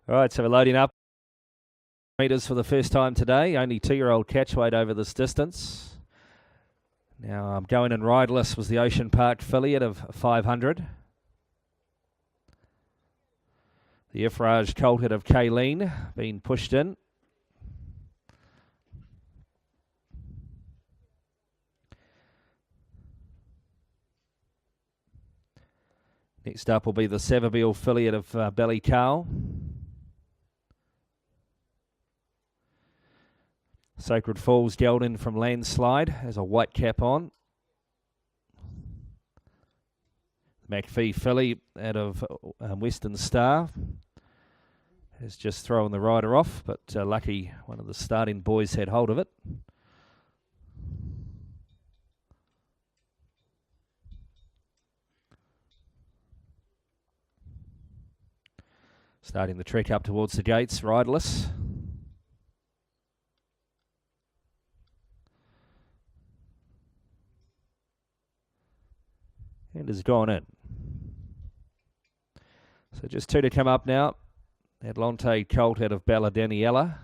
All right, so we're loading up meters for the first time today. Only 2-year-old catch weight over this distance. Now going in riderless was the Ocean Park filly of 500. The Ifraj colt of Kayleen being pushed in. Next up will be the Savabeel filly of Ballycarl. Sacred Falls gelding from Landslide has a white cap on. McPhee filly out of Western Star has just thrown the rider off, but lucky one of the starting boys had hold of it. Starting the trek up towards the gates, riderless. And has gone in. So just two to come up now. Atlante colt out of Bella Daniela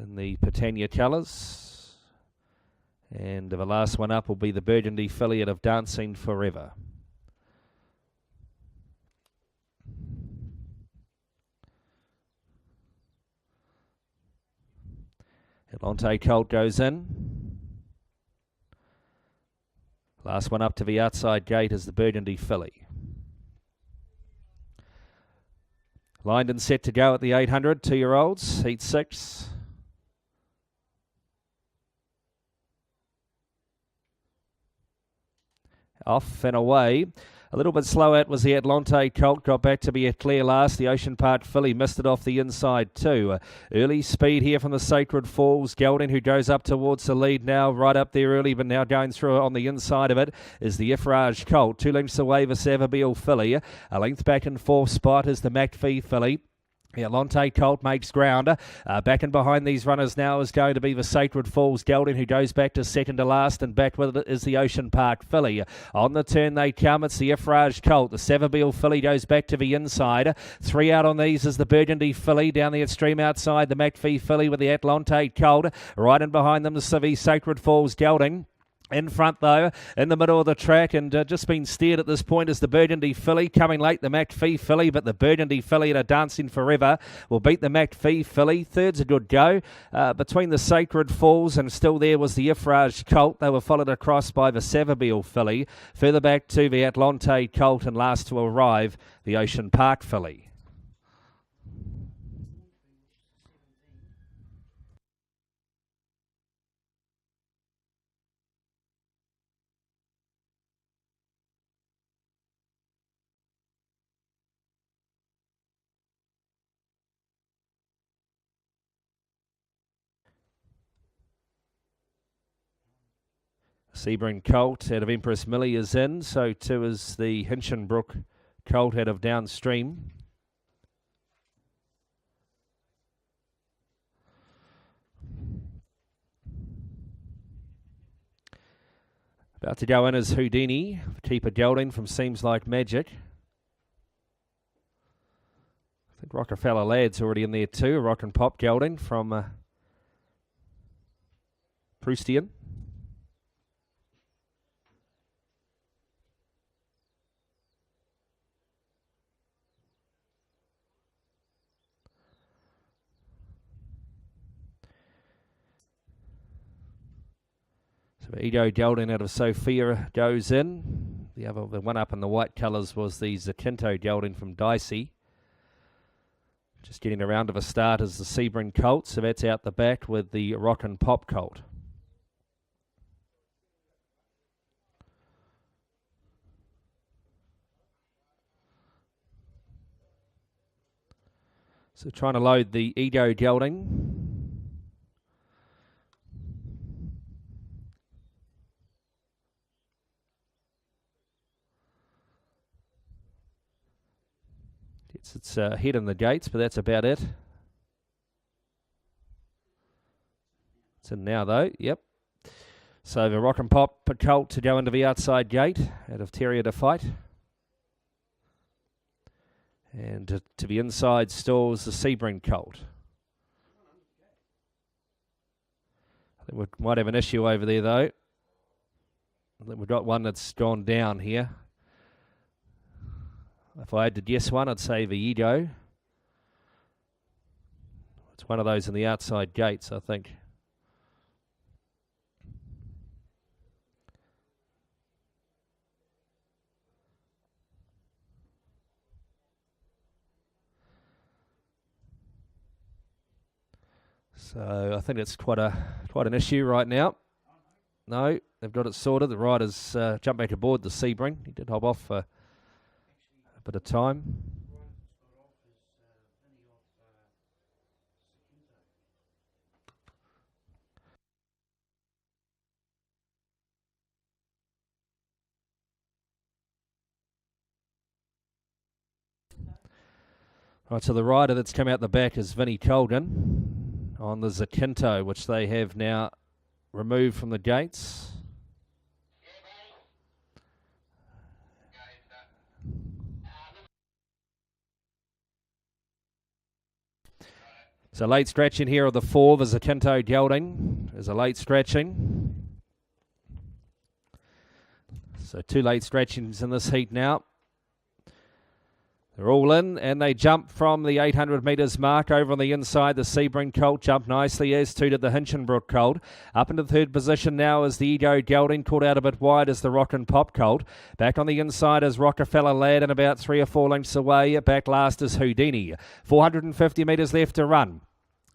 in the Patania colours. And the last one up will be the Burgundy filly out of Dancing Forever. Atlante colt goes in. Last one up to the outside gate is the Burgundy filly. Lined and set to go at the 800, 2-year-olds, heat 6. Off and away. A little bit slow out was the Atlante colt. Got back to be a clear last. The Ocean Park filly missed it off the inside too. Early speed here from the Sacred Falls gelding, who goes up towards the lead now. Right up there early, but now going through on the inside of it is the Ifraj colt. 2 lengths away the Savabeel filly. A length back in fourth spot is the McPhee filly. The Atlante colt makes ground. Back and behind these runners now is going to be the Sacred Falls gelding, who goes back to second to last, and back with it is the Ocean Park filly. On the turn they come. It's the Ifraj colt. The Savabeel filly goes back to the inside. 3 out on these is the Burgundy filly. Down the extreme outside, the McPhee filly with the Atlante colt. Right in behind them, the Sacred Falls gelding. In front, though, in the middle of the track, and just been steered at this point is the Burgundy filly. Coming late, the McPhee filly, but the Burgundy filly at a Dancing Forever will beat the McPhee filly. Third's a good go. Between the Sacred Falls and still there was the Ifraj colt. They were followed across by the Savabeel filly. Further back to the Atlante colt, and last to arrive, the Ocean Park filly. Sebring colt out of Empress Millie is in. So too is the Hinchinbrook colt out of Downstream. About to go in is Houdini, keeper gelding from Seems Like Magic. I think Rockefeller Lad's already in there too. Rock and Pop gelding from Proustian. So Edo gelding out of Sophia goes in. The one up in the white colours was the Zakinto gelding from Dicey. Just getting around to the start is the Sebring colt, so that's out the back with the Rock and Pop colt. So trying to load the Edo gelding. It's head in the gates, but that's about it. It's in now, though. Yep. So the Rock and Pop colt to go into the outside gate out of Terrier to Fight. And to the inside stalls the Sebring colt. I think we might have an issue over there though. I think we've got one that's gone down here. If I had to guess one, I'd say the Ego. It's one of those in the outside gates, I think. So I think it's quite an issue right now. No, they've got it sorted. The rider's jumped back aboard the Sebring. He did hop off for a bit of time. Right, so the rider that's come out the back is Vinnie Colgan on the Zakinto, which they have now removed from the gates. So late stretching here of the 4, the Zakinto gelding. There's a late stretching. So 2 late stretchings in this heat now. They're all in, and they jump from the 800 metres mark over on the inside. The Sebring colt jumped nicely, as too did the Hinchinbrook colt. Up into third position now is the Ego gelding, caught out a bit wide as the Rock and Pop colt. Back on the inside is Rockefeller Lad, and about 3 or 4 lengths away. Back last is Houdini. 450 metres left to run.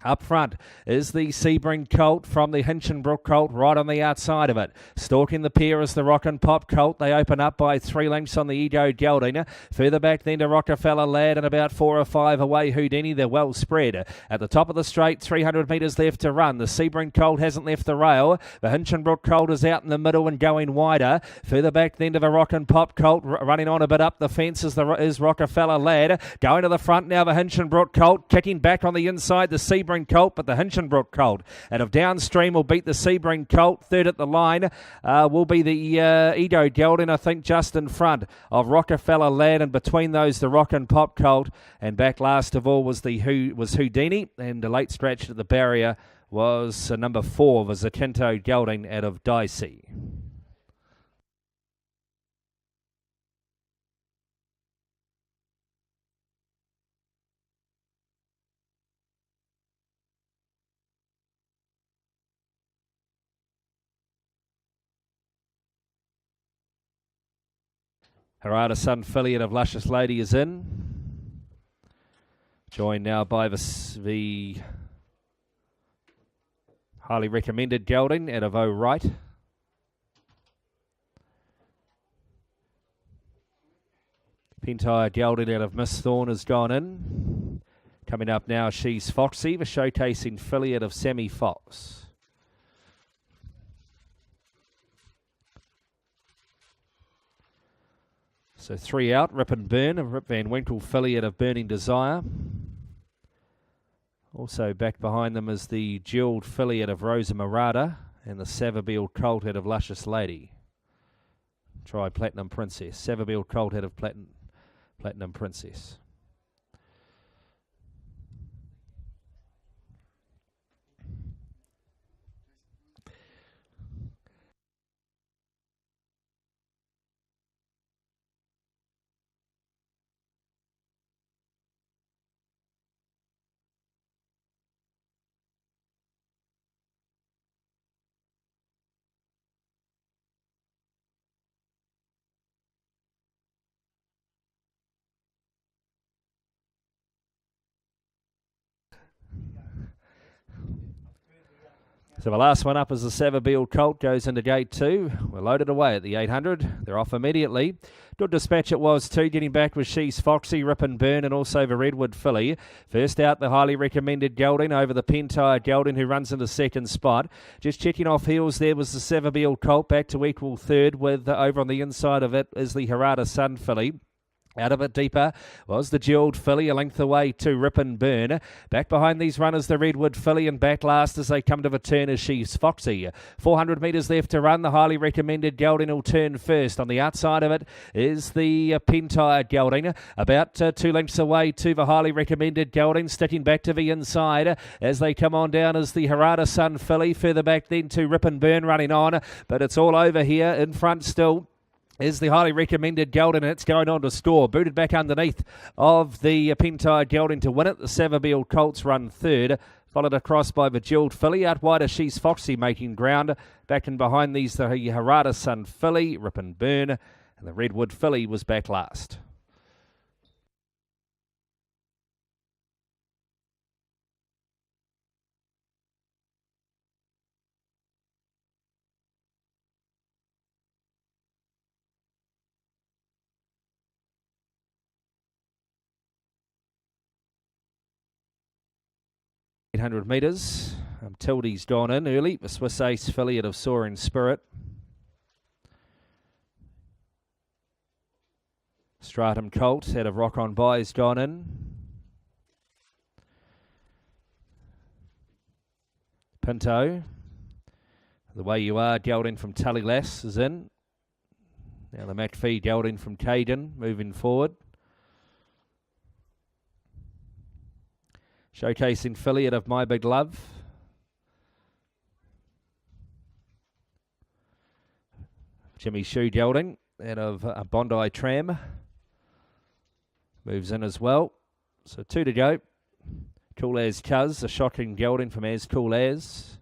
Up front is the Sebring colt from the Hinchinbrook colt, right on the outside of it. Stalking the pair is the Rock and Pop colt. They open up by 3 lengths on the Ego gelding. Further back then to Rockefeller Lad, and about 4 or 5 away Houdini. They're well spread. At the top of the straight, 300 metres left to run. The Sebring colt hasn't left the rail. The Hinchinbrook colt is out in the middle and going wider. Further back then to the Rock and Pop colt, running on a bit up the fence is Rockefeller Lad. Going to the front now, the Hinchinbrook colt, kicking back on the inside, the Sebring colt, but the Hinchinbrook colt out of downstream will beat the Sebring colt. Third at the line will be the Ego gelding, I think, just in front of Rockefeller Lad, and between those the Rock and Pop colt, and back last of all was Houdini, and the late stretch at the barrier was number 4, the Zakinto gelding out of Dicey. Harada Sun filly of Luscious Lady is in. Joined now by the highly recommended gelding out of O'Wright. Pentire gelding out of Miss Thorne has gone in. Coming up now, She's Foxy, the showcasing filly out of Sammy Fox. So 3 out, Rip and Burn, a Rip Van Winkle filly out of Burning Desire. Also back behind them is the jewelled filly out of Rosa Murata and the Savabeel colt out of Luscious Lady. Try Platinum Princess. Savabeel colt out of Platinum Princess. So the last one up is the Savabeel colt, goes into gate 2. We're loaded away at the 800. They're off immediately. Good dispatch it was too. Getting back with She's Foxy, Rip and Burn, and also the Redwood filly. First out, the highly recommended gelding over the Pentire gelding, who runs into second spot. Just checking off heels there was the Savabeel colt, back to equal third with over on the inside of it is the Harada Sun filly. Out of it deeper was the Jewelled Filly, a length away to Rip and Burn. Back behind these runners, the Redwood Filly, and back last as they come to the turn is She's Foxy. 400 metres left to run. The highly recommended Gelding will turn first. On the outside of it is the Pentire Gelding, about 2 lengths away to the highly recommended Gelding, sticking back to the inside as they come on down is the Harada Sun Filly. Further back then to Rip and Burn running on, but it's all over here. In front still is the highly recommended Gelding, and it's going on to score. Booted back underneath of the Pentire Gelding to win it. The Savabeel Colts run third, followed across by the Jewelled Filly. Out wider, She's Foxy making ground. Back and behind these, the Harada Sun Filly, Rip and Burn, and the Redwood Filly was back last. .800 metres. Tildy's gone in early. The Swiss Ace Filly of Soaring Spirit. Stratum Colt out of Rock On By has gone in. Pinto. The Way You Are Gelding from Tullylass is in. Now the McPhee Gelding from Caden moving forward. Showcasing Filly out of My Big Love. Jimmy Shoe Gelding out of Bondi Tram. Moves in as well. So 2 to go. Cool As Cuz, a shocking Gelding from As Cool As.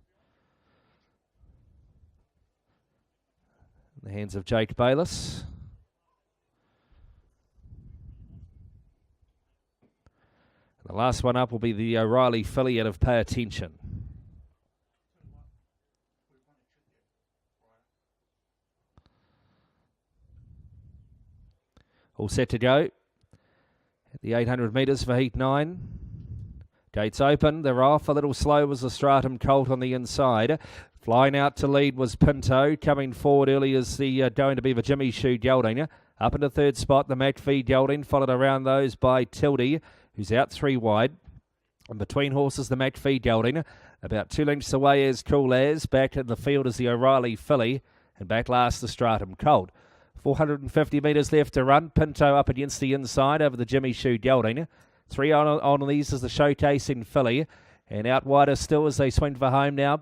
In the hands of Jake Bayliss. The last one up will be the O'Reilly Filly out of Pay Attention. All set to go. At the 800 metres for Heat 9. Gates open, they're off. A little slow was the Stratum Colt on the inside. Flying out to lead was Pinto. Coming forward early is the going to be the Jimmy Shoe Gelding. Up into third spot, the McPhee Gelding, followed around those by Tildy, who's out 3 wide. And between horses, the McPhee Gelding. About 2 lengths away is Cool As. Back in the field is the O'Reilly Filly. And back last, the Stratum Colt. 450 metres left to run. Pinto up against the inside over the Jimmy Shoe Gelding. 3 on these is the Showcasing Filly. And out wider still as they swing for home now.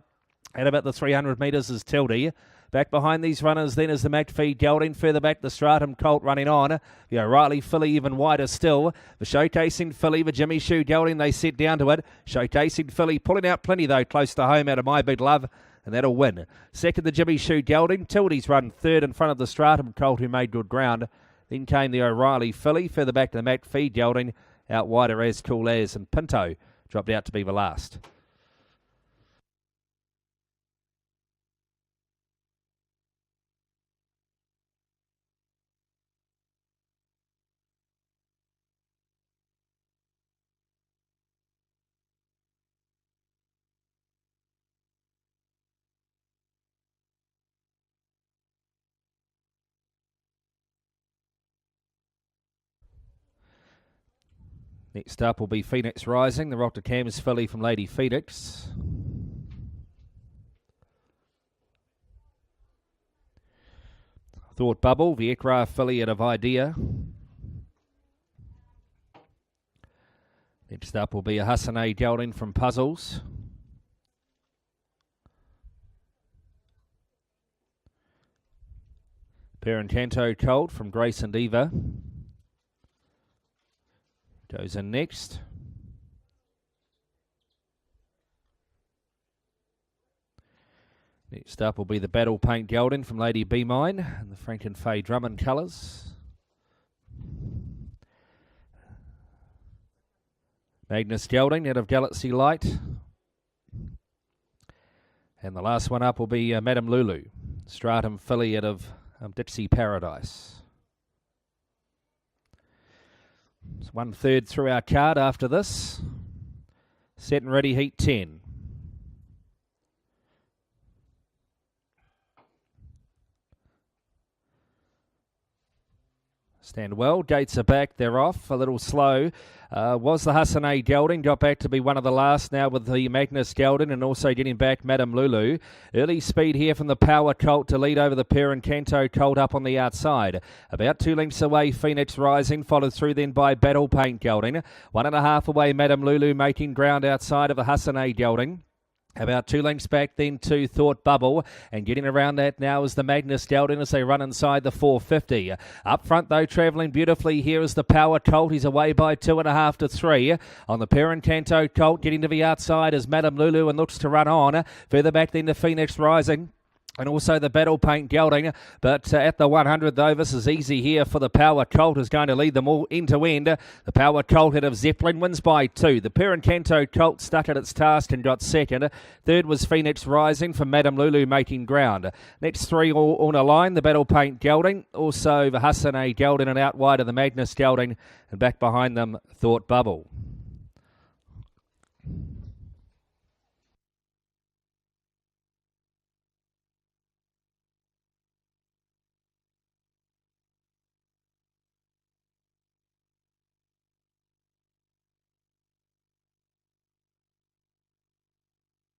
At about the 300 metres is Tildy. Back behind these runners then is the McPhee Gelding. Further back, the Stratum Colt running on. The O'Reilly Filly even wider still. The Showcasing Filly, the Jimmy Shoe Gelding, they set down to it. Showcasing Filly pulling out plenty though, close to home out of My Big Love. And that'll win. Second, the Jimmy Shoe Gelding. Tildy's run third in front of the Stratum Colt, who made good ground. Then came the O'Reilly Filly. Further back to the McPhee Gelding. Out wider As Cool As, and Pinto dropped out to be the last. Next up will be Phoenix Rising, the Rock to Cams filly from Lady Phoenix. Thought Bubble, the aircraft filly out of Idea. Next up will be a Hassanay Gelding from Puzzles. Perencanto Colt from Grace and Eva. Goes in next. Next up will be the Battle Paint Gelding from Lady Be Mine and the Frank and Faye Drummond colours. Magnus Gelding out of Galaxy Light. And the last one up will be Madame Lulu, Stratum filly out of Dixie Paradise. It's 1/3 through our card after this. Set and ready, Heat 10. Stand well, gates are back, they're off, a little slow. Was the Hassan A. Gelding, got back to be one of the last now with the Magnus Gelding, and also getting back Madame Lulu. Early speed here from the Power Colt to lead over the Perrin Canto Colt up on the outside. About 2 lengths away, Phoenix Rising, followed through then by Battle Paint Gelding. 1.5 away, Madame Lulu making ground outside of the Hassan A. Gelding. About 2 lengths back then to Thought Bubble, and getting around that now is the Magnus Gelding as they run inside the 450. Up front though, travelling beautifully here is the Power Colt. He's away by 2.5 to 3. On the Perrin Canto Colt, getting to the outside is Madame Lulu and looks to run on. Further back then to Phoenix Rising. And also the Battle Paint Gelding. But at the 100, though, this is easy here for the Power Colt, is going to lead them all end to end. The Power Colt head of Zeppelin wins by 2. The Perrin Canto Colt stuck at its task and got second. Third was Phoenix Rising for Madame Lulu making ground. Next 3 all on a line. The Battle Paint Gelding. Also the Hassan A. Gelding, and out wide of the Magnus Gelding. And back behind them, Thought Bubble.